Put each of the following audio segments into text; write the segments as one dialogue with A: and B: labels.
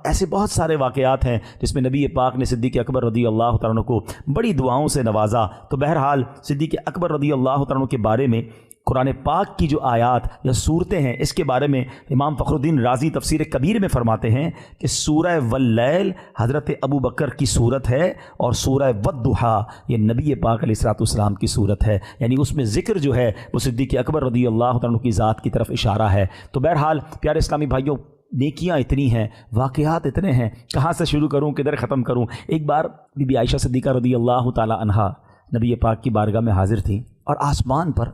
A: ایسے بہت سارے واقعات ہیں جس میں نبی پاک نے صدیق اکبر رضی اللہ تعالیٰ عنہ کو بڑی دعاؤں سے نوازا۔ تو بہرحال صدیق اکبر رضی اللہ تعالیٰ عنہ کے بارے میں قرآن پاک کی جو آیات یا صورتیں ہیں، اس کے بارے میں امام فخر الدین رازی تفسیر کبیر میں فرماتے ہیں کہ سورہ واللیل حضرت ابو بکر کی صورت ہے، اور سورہ والضحیٰ یہ نبی پاک علیہ الصلوۃ والسلام کی صورت ہے، یعنی اس میں ذکر جو ہے وہ صدیق اکبر رضی اللہ تعالیٰ عنہ کی ذات کی طرف اشارہ ہے۔ تو بہرحال پیارے اسلامی بھائیوں، نیکیاں اتنی ہیں، واقعات اتنے ہیں، کہاں سے شروع کروں کدھر ختم کروں۔ ایک بار بی بی عائشہ صدیقہ رضی اللہ تعالی عنہا نبی پاک کی بارگاہ میں حاضر تھیں، اور آسمان پر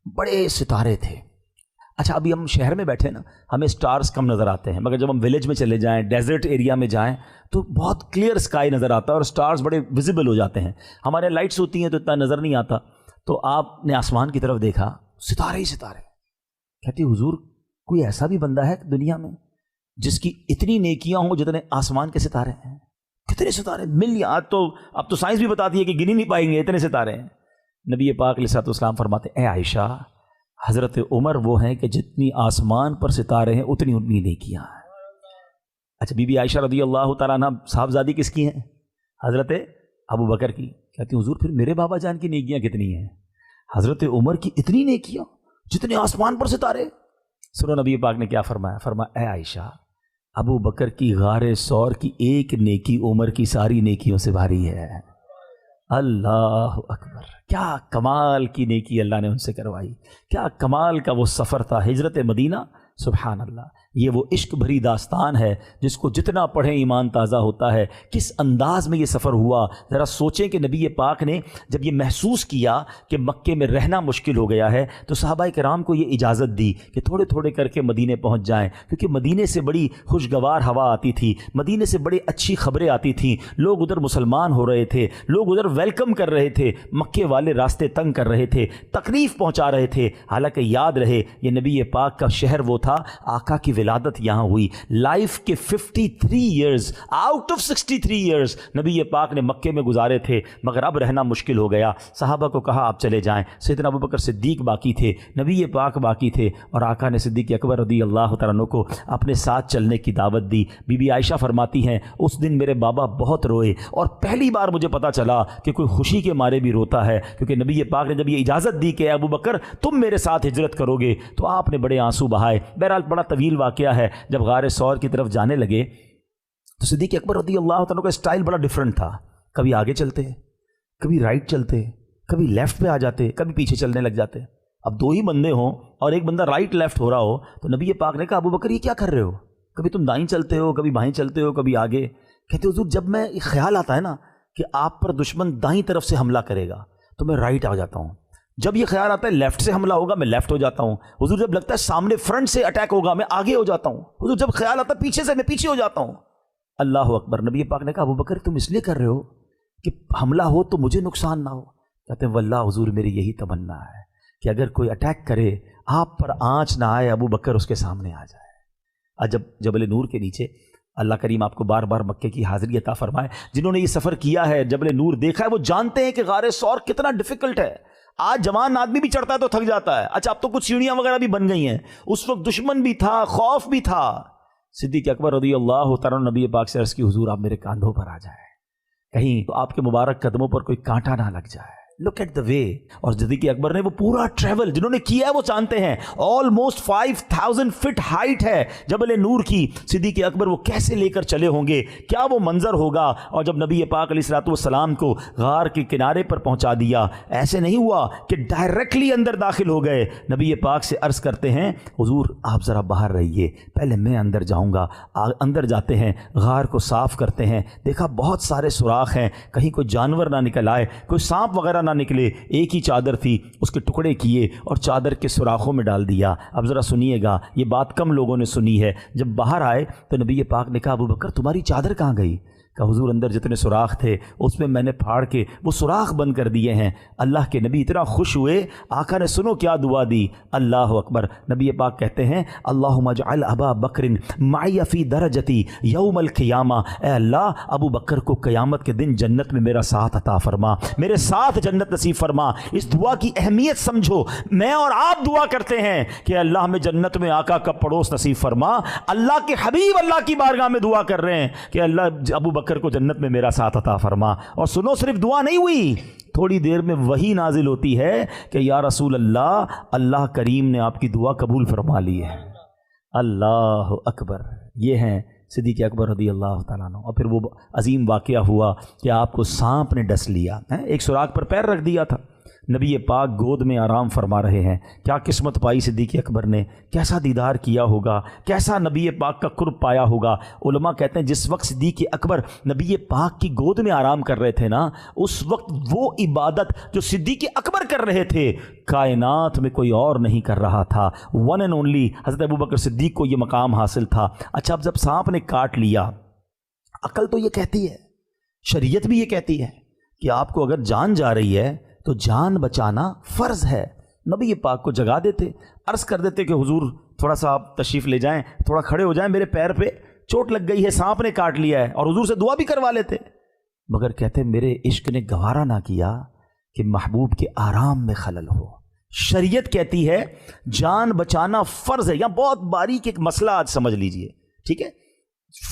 A: بڑے ستارے تھے۔ اچھا، ابھی ہم شہر میں بیٹھے نا، ہمیں سٹارز کم نظر آتے ہیں، مگر جب ہم ولیج میں چلے جائیں، ڈیزرٹ ایریا میں جائیں تو بہت کلیئر اسکائی نظر آتا ہے اور سٹارز بڑے ویزیبل ہو جاتے ہیں۔ ہمارے لائٹس ہوتی ہیں تو اتنا نظر نہیں آتا۔ تو آپ نے آسمان کی طرف دیکھا، ستارے ہی ستارے۔ کہتی حضور کوئی ایسا بھی بندہ ہے دنیا میں جس کی اتنی نیکیاں ہوں جتنے آسمان کے ستارے ہیں؟ کتنے ستارے؟ ملیارڈ، تو اب تو سائنس بھی بتاتی ہے کہ گن ہی نہیں پائیں گے، اتنے ستارے ہیں۔ نبی پاک علیہ الصلوۃ والسلام فرماتے اے عائشہ، حضرت عمر وہ ہیں کہ جتنی آسمان پر ستارے ہیں اتنی ان کی نیکیاں ہیں۔ اچھا، بی بی عائشہ رضی اللہ تعالیٰ عنہ صاحبزادی کس کی ہیں؟ حضرت ابو بکر کی۔ کہتی حضور پھر میرے بابا جان کی نیکیاں کتنی ہیں؟ حضرت عمر کی اتنی نیکیاں جتنے آسمان پر ستارے۔ سنو نبی پاک نے کیا فرمایا، فرمایا اے عائشہ، ابو بکر کی غار ثور کی ایک نیکی عمر کی ساری نیکیوں سے بھاری ہے۔ اللہ اکبر، کیا کمال کی نیکی اللہ نے ان سے کروائی، کیا کمال کا وہ سفر تھا، ہجرت مدینہ۔ سبحان اللہ، یہ وہ عشق بھری داستان ہے جس کو جتنا پڑھیں ایمان تازہ ہوتا ہے۔ کس انداز میں یہ سفر ہوا، ذرا سوچیں کہ نبی پاک نے جب یہ محسوس کیا کہ مکے میں رہنا مشکل ہو گیا ہے تو صحابہ کرام کو یہ اجازت دی کہ تھوڑے تھوڑے کر کے مدینے پہنچ جائیں، کیونکہ مدینے سے بڑی خوشگوار ہوا آتی تھی، مدینے سے بڑی اچھی خبریں آتی تھیں، لوگ ادھر مسلمان ہو رہے تھے، لوگ ادھر ویلکم کر رہے تھے، مکے والے راستے تنگ کر رہے تھے، تکلیف پہنچا رہے تھے۔ حالانکہ یاد رہے یہ نبی پاک کا شہر وہ تھا، آقا کی ولادت یہاں ہوئی۔ لائف کے 53 ایئرز آؤٹ آف 63 ایئرز نبی پاک نے مکے میں گزارے تھے، مگر اب رہنا مشکل ہو گیا۔ صحابہ کو کہا آپ چلے جائیں۔ سیدنا ابو بکر صدیق باقی تھے، نبی پاک باقی تھے، اور آقا نے صدیق اکبر رضی اللہ تعالیٰ عنہ کو اپنے ساتھ چلنے کی دعوت دی۔ بی بی عائشہ فرماتی ہیں اس دن میرے بابا بہت روئے، اور پہلی بار مجھے پتا چلا کہ کوئی خوشی کے مارے بھی روتا ہے، کیونکہ نبی پاک نے جب یہ اجازت دی کہ ابو بکر تم میرے ساتھ ہجرت کرو گے تو آپ نے بڑے آنسو بہائے۔ بہرحال بڑا طویل واقعہ ہے۔ جب غار ثور کی طرف جانے لگے تو صدیق اکبر رضی اللہ تعالیٰ کا اسٹائل بڑا ڈیفرنٹ تھا، کبھی آگے چلتے، کبھی رائٹ چلتے، کبھی لیفٹ پہ آ جاتے، کبھی پیچھے چلنے لگ جاتے۔ اب دو ہی بندے ہوں اور ایک بندہ رائٹ لیفٹ ہو رہا ہو تو نبی پاک نے کہا ابو بکر یہ کیا کر رہے ہو؟ کبھی تم دائیں چلتے ہو، کبھی بائیں چلتے ہو، کبھی آگے۔ کہتے حضور جب میں ایک خیال آتا ہے نا کہ آپ پر دشمن دائیں طرف سے حملہ کرے گا تو میں رائٹ آ جاتا ہوں، جب یہ خیال آتا ہے لیفٹ سے حملہ ہوگا میں لیفٹ ہو جاتا ہوں، حضور جب لگتا ہے سامنے فرنٹ سے اٹیک ہوگا میں آگے ہو جاتا ہوں، حضور جب خیال آتا ہے پیچھے سے میں پیچھے ہو جاتا ہوں۔ اللہ اکبر۔ نبی پاک نے کہا ابو بکر تم اس لیے کر رہے ہو کہ حملہ ہو تو مجھے نقصان نہ ہو؟ کہتے ہیں واللہ حضور میری یہی تمنا ہے کہ اگر کوئی اٹیک کرے آپ پر آنچ نہ آئے، ابو بکر اس کے سامنے آ جائے۔ جب جبل نور کے نیچے اللہ کریم آپ کو بار بار مکے کی حاضری عطا فرمائے، جنہوں نے یہ سفر کیا ہے، جبل نور دیکھا ہے، وہ جانتے ہیں کہ غار ثور کتنا ڈیفیکلٹ ہے۔ آج جوان آدمی بھی چڑھتا ہے تو تھک جاتا ہے، اچھا اب تو کچھ سیڑھیاں وغیرہ بھی بن گئی ہیں، اس وقت دشمن بھی تھا، خوف بھی تھا۔ صدیق اکبر رضی اللہ تعالیٰ نبی پاک سے عرض کی حضور آپ میرے کاندھوں پر آ جائیں، کہیں تو آپ کے مبارک قدموں پر کوئی کانٹا نہ لگ جائے۔ لک ایٹ دا وے۔ اور صدیق اکبر نے وہ پورا ٹریول جنہوں نے کیا ہے وہ جانتے ہیں، آلموسٹ 5000 فٹ ہائٹ ہے جبل نور کی۔ صدیق اکبر وہ کیسے لے کر چلے ہوں گے، کیا وہ منظر ہوگا۔ اور جب نبی پاک علیہ الصلوۃ والسلام کو غار کے کنارے پر پہنچا دیا، ایسے نہیں ہوا کہ ڈائریکٹلی اندر داخل ہو گئے، نبی پاک سے عرض کرتے ہیں حضور آپ ذرا باہر رہیے، پہلے میں اندر جاؤں گا۔ اندر جاتے ہیں، غار کو صاف کرتے ہیں، دیکھا بہت سارے سوراخ ہیں، کہیں کوئی جانور نہ نکل آئے، کوئی سانپ وغیرہ نہ نکلے۔ ایک ہی چادر تھی، اس کے ٹکڑے کیے اور چادر کے سوراخوں میں ڈال دیا۔ اب ذرا سنیے گا، یہ بات کم لوگوں نے سنی ہے۔ جب باہر آئے تو نبی پاک نے کہا ابو بکر تمہاری چادر کہاں گئی؟ کہ حضور اندر جتنے سوراخ تھے اس میں نے پھاڑ کے وہ سوراخ بند کر دیے ہیں۔ اللہ کے نبی اتنا خوش ہوئے، آقا نے سنو کیا دعا دی، اللہ اکبر۔ نبی پاک کہتے ہیں اللہم اجعل ابا بکر معی فی درجتی یوم القیامہ، اے اللہ ابو بکر کو قیامت کے دن جنت میں میرا ساتھ عطا فرما، میرے ساتھ جنت نصیب فرما۔ اس دعا کی اہمیت سمجھو، میں اور آپ دعا کرتے ہیں کہ اللہ ہمیں جنت میں آقا کا پڑوس نصیب فرما، اللہ کے حبیب اللہ کی بارگاہ میں دعا کر رہے ہیں کہ اللہ ابو بکر کو جنت میں میرا ساتھ عطا فرما۔ اور سنو، صرف دعا نہیں ہوئی، تھوڑی دیر میں وحی نازل ہوتی ہے کہ یا رسول اللہ، اللہ کریم نے آپ کی دعا قبول فرما لی ہے۔ اللہ اکبر۔ یہ ہیں صدیق اکبر رضی اللہ تعالیٰ عنہ۔ اور پھر وہ عظیم واقعہ ہوا کہ آپ کو سانپ نے ڈس لیا، ایک سوراخ پر پیر رکھ دیا تھا، نبی پاک گود میں آرام فرما رہے ہیں۔ کیا قسمت پائی صدیق اکبر نے، کیسا دیدار کیا ہوگا، کیسا نبی پاک کا قرب پایا ہوگا۔ علماء کہتے ہیں جس وقت صدیق اکبر نبی پاک کی گود میں آرام کر رہے تھے نا، اس وقت وہ عبادت جو صدیق اکبر کر رہے تھے کائنات میں کوئی اور نہیں کر رہا تھا، ون اینڈ اونلی حضرت ابوبکر صدیق کو یہ مقام حاصل تھا۔ اچھا، اب جب سانپ نے کاٹ لیا، عقل تو یہ کہتی ہے، شریعت بھی یہ کہتی ہے کہ آپ کو اگر جان جا رہی ہے تو جان بچانا فرض ہے۔ نبی پاک کو جگا دیتے، عرض کر دیتے کہ حضور تھوڑا سا آپ تشریف لے جائیں، تھوڑا کھڑے ہو جائیں، میرے پیر پہ چوٹ لگ گئی ہے، سانپ نے کاٹ لیا ہے، اور حضور سے دعا بھی کروا لیتے۔ مگر کہتے میرے عشق نے گوارا نہ کیا کہ محبوب کے آرام میں خلل ہو۔ شریعت کہتی ہے جان بچانا فرض ہے۔ یہاں بہت باریک ایک مسئلہ آج سمجھ لیجئے، ٹھیک ہے؟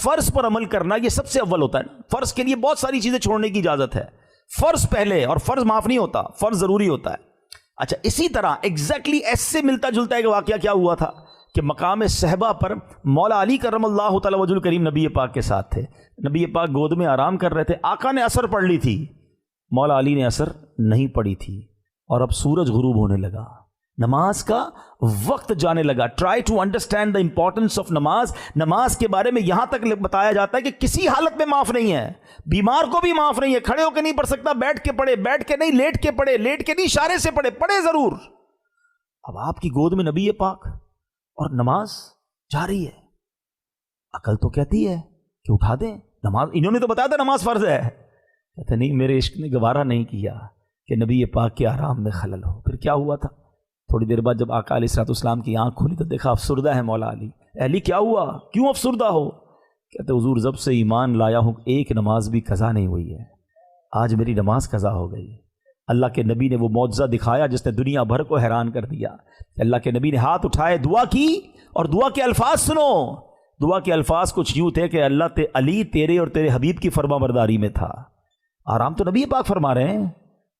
A: فرض پر عمل کرنا یہ سب سے اول ہوتا ہے۔ فرض کے لیے بہت ساری چیزیں چھوڑنے کی اجازت ہے، فرض پہلے، اور فرض معاف نہیں ہوتا، فرض ضروری ہوتا ہے۔ اچھا، اسی طرح ایگزیکٹلی ایسے ملتا جلتا ہے کہ واقعہ کیا ہوا تھا کہ مقام صحبہ پر مولا علی کرم اللہ تعالی وجہ الکریم نبی پاک کے ساتھ تھے، نبی پاک گود میں آرام کر رہے تھے، آقا نے عصر پڑھ لی تھی، مولا علی نے عصر نہیں پڑھی تھی، اور اب سورج غروب ہونے لگا، نماز کا وقت جانے لگا۔ Try to understand the importance of نماز۔ نماز کے بارے میں یہاں تک بتایا جاتا ہے کہ کسی حالت میں معاف نہیں ہے، بیمار کو بھی معاف نہیں ہے، کھڑے ہو کے نہیں پڑھ سکتا، بیٹھ کے پڑھے، بیٹھ کے نہیں، لیٹ کے پڑھے، لیٹ کے نہیں، اشارے سے پڑھے، پڑھے ضرور۔ اب آپ کی گود میں نبی پاک اور نماز جاری ہے، عقل تو کہتی ہے کہ اٹھا دیں نماز، انہوں نے تو بتایا تھا نماز فرض ہے، کہتے نہیں، میرے عشق نے گوارا نہیں کیا کہ نبی پاک کے آرام میں خلل ہو۔ پھر کیا ہوا تھا؟ تھوڑی دیر بعد جب آقا علیہ الصلوۃ والسلام کی آنکھ کھلی تو دیکھا افسردہ ہے مولا علی۔ علی کیا ہوا، کیوں افسردہ ہو؟ کہتے حضور جب سے ایمان لایا ہوں ایک نماز بھی قضا نہیں ہوئی ہے، آج میری نماز قضا ہو گئی۔ اللہ کے نبی نے وہ معجزہ دکھایا جس نے دنیا بھر کو حیران کر دیا۔ اللہ کے نبی نے ہاتھ اٹھائے، دعا کی، اور دعا کے الفاظ سنو۔ دعا کے الفاظ کچھ یوں تھے کہ اللہ علی تیرے اور تیرے حبیب کی فرما برداری میں تھا۔ آرام تو نبی پاک فرما رہے ہیں،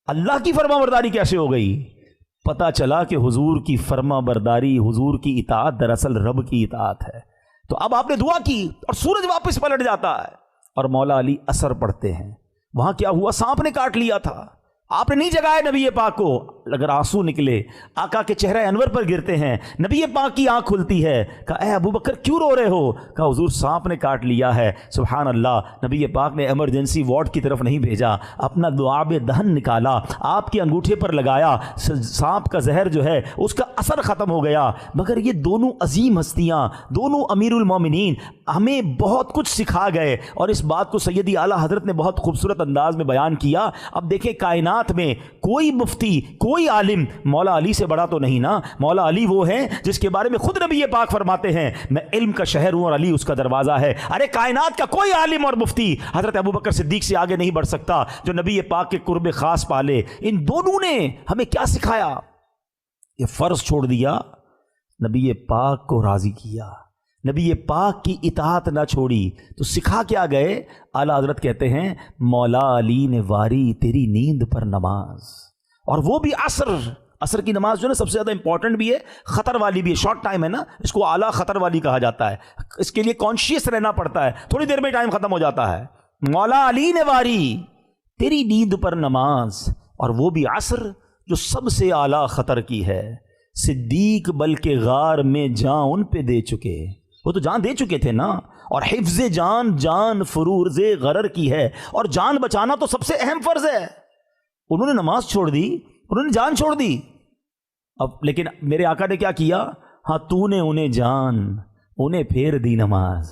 A: اللہ کی فرما برداری کیسے ہو گئی؟ پتہ چلا کہ حضور کی فرما برداری، حضور کی اطاعت دراصل رب کی اطاعت ہے۔ تو اب آپ نے دعا کی اور سورج واپس پلٹ جاتا ہے، اور مولا علی اثر پڑھتے ہیں۔ وہاں کیا ہوا؟ سانپ نے کاٹ لیا تھا، آپ نے نہیں جگایا نبی پاک کو، اگر آنسو نکلے آقا کے چہرہ انور پر گرتے ہیں، نبی پاک کی آنکھ کھلتی ہے، کہا اے ابو بکر کیوں رو رہے ہو؟ کہا حضور سانپ نے کاٹ لیا ہے۔ سبحان اللہ، نبی پاک نے ایمرجنسی وارڈ کی طرف نہیں بھیجا، اپنا لعاب دہن نکالا، آپ کے انگوٹھے پر لگایا، سانپ کا زہر جو ہے اس کا اثر ختم ہو گیا۔ مگر یہ دونوں عظیم ہستیاں، دونوں امیر المومنین ہمیں بہت کچھ سکھا گئے، اور اس بات کو سیدی اعلیٰ حضرت نے بہت خوبصورت انداز میں بیان کیا۔ اب دیکھیں کائنات میں کوئی مفتی، کوئی عالم مولا علی سے بڑا تو نہیں نا۔ مولا علی وہ ہیں جس کے بارے میں خود نبی پاک فرماتے ہیں میں علم کا شہر ہوں اور علی اس کا دروازہ ہے۔ ارے کائنات کا کوئی عالم اور مفتی حضرت ابوبکر صدیق سے آگے نہیں بڑھ سکتا جو نبی پاک کے قرب خاص پالے۔ ان دونوں نے ہمیں کیا سکھایا؟ یہ فرض چھوڑ دیا، نبی پاک کو راضی کیا، نبی پاک کی اطاعت نہ چھوڑی، تو سکھا کیا گئے؟ اعلیٰ حضرت کہتے ہیں مولا علی نے واری تیری نیند پر نماز، اور وہ بھی عصر کی نماز جو ہے سب سے زیادہ امپورٹنٹ بھی ہے، خطر والی بھی ہے، شارٹ ٹائم ہے نا، اس کو اعلیٰ خطر والی کہا جاتا ہے، اس کے لیے کانشیس رہنا پڑتا ہے، تھوڑی دیر میں ٹائم ختم ہو جاتا ہے۔ مولا علی نے واری تیری نیند پر نماز، اور وہ بھی عصر جو سب سے اعلیٰ خطر کی ہے۔ صدیق بلکہ غار میں جان ان پہ دے چکے، وہ تو جان دے چکے تھے نا، اور حفظ جان فروز غرر کی ہے، اور جان بچانا تو سب سے اہم فرض ہے۔ انہوں نے نماز چھوڑ دی، انہوں نے جان چھوڑ دی۔ اب لیکن میرے آقا نے کیا کیا؟ ہاں تو نے انہیں جان، انہیں پھیر دی نماز۔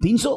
A: 300।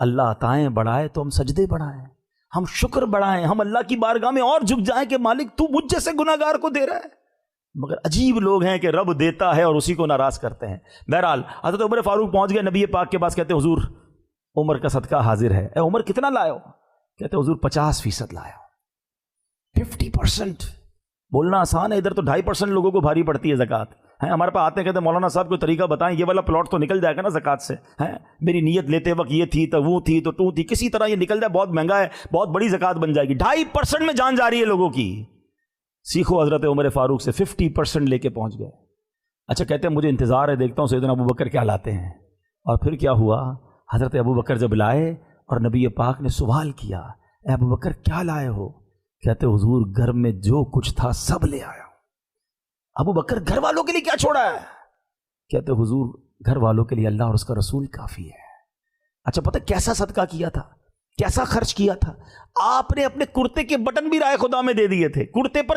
A: اللہ عطائیں بڑھائے تو ہم سجدے بڑھائیں، ہم شکر بڑھائیں، ہم اللہ کی بارگاہ میں اور جھک جائیں کہ مالک تو مجھ جیسے گناہگار کو دے رہا ہے۔ مگر عجیب لوگ ہیں کہ رب دیتا ہے اور اسی کو ناراض کرتے ہیں۔ بہرحال حضرت عمر فاروق پہنچ گئے نبی پاک کے پاس، کہتے حضور عمر کا صدقہ حاضر ہے۔ اے عمر کتنا لائے ہو؟ کہتے حضور 50% لائے ہو۔ 50%؟ بولنا آسان ہے، ادھر تو 2.5% لوگوں کو بھاری پڑتی ہے زکوٰۃ۔ ہیں ہمارے پاس آتے ہیں، کہتے ہیں مولانا صاحب کوئی طریقہ بتائیں، یہ والا پلاٹ تو نکل جائے گا نا زکوٰۃ سے؟ ہیں میری نیت لیتے وقت یہ تھی تو وہ تھی تو تو تھی، کسی طرح یہ نکل جائے، بہت مہنگا ہے، بہت بڑی زکوٰۃ بن جائے گی۔ 2.5% میں جان جا رہی ہے لوگوں کی۔ سیکھو حضرت عمر فاروق سے 50% لے کے پہنچ گئے۔ اچھا کہتے ہیں مجھے انتظار ہے، دیکھتا ہوں سیدنا ابو بکر کیا لاتے ہیں۔ اور پھر کیا ہوا؟ حضرت ابو بکر جب لائے اور نبی پاک نے سوال کیا، اے ابو بکر کیا لائے ہو؟ کہتے حضور گھر میں جو کچھ تھا سب لے آیا۔ ابو بکر گھر والوں کے لیے کیا چھوڑا ہے؟ کہتے حضور گھر والوں کے لیے اللہ اور اس کا رسول کافی ہے۔ اچھا پتہ کیسا صدقہ کیا تھا، کیسا خرچ کیا تھا؟ آپ نے اپنے کرتے کے بٹن بھی رائے خدا میں دے دیے تھے، کرتے پر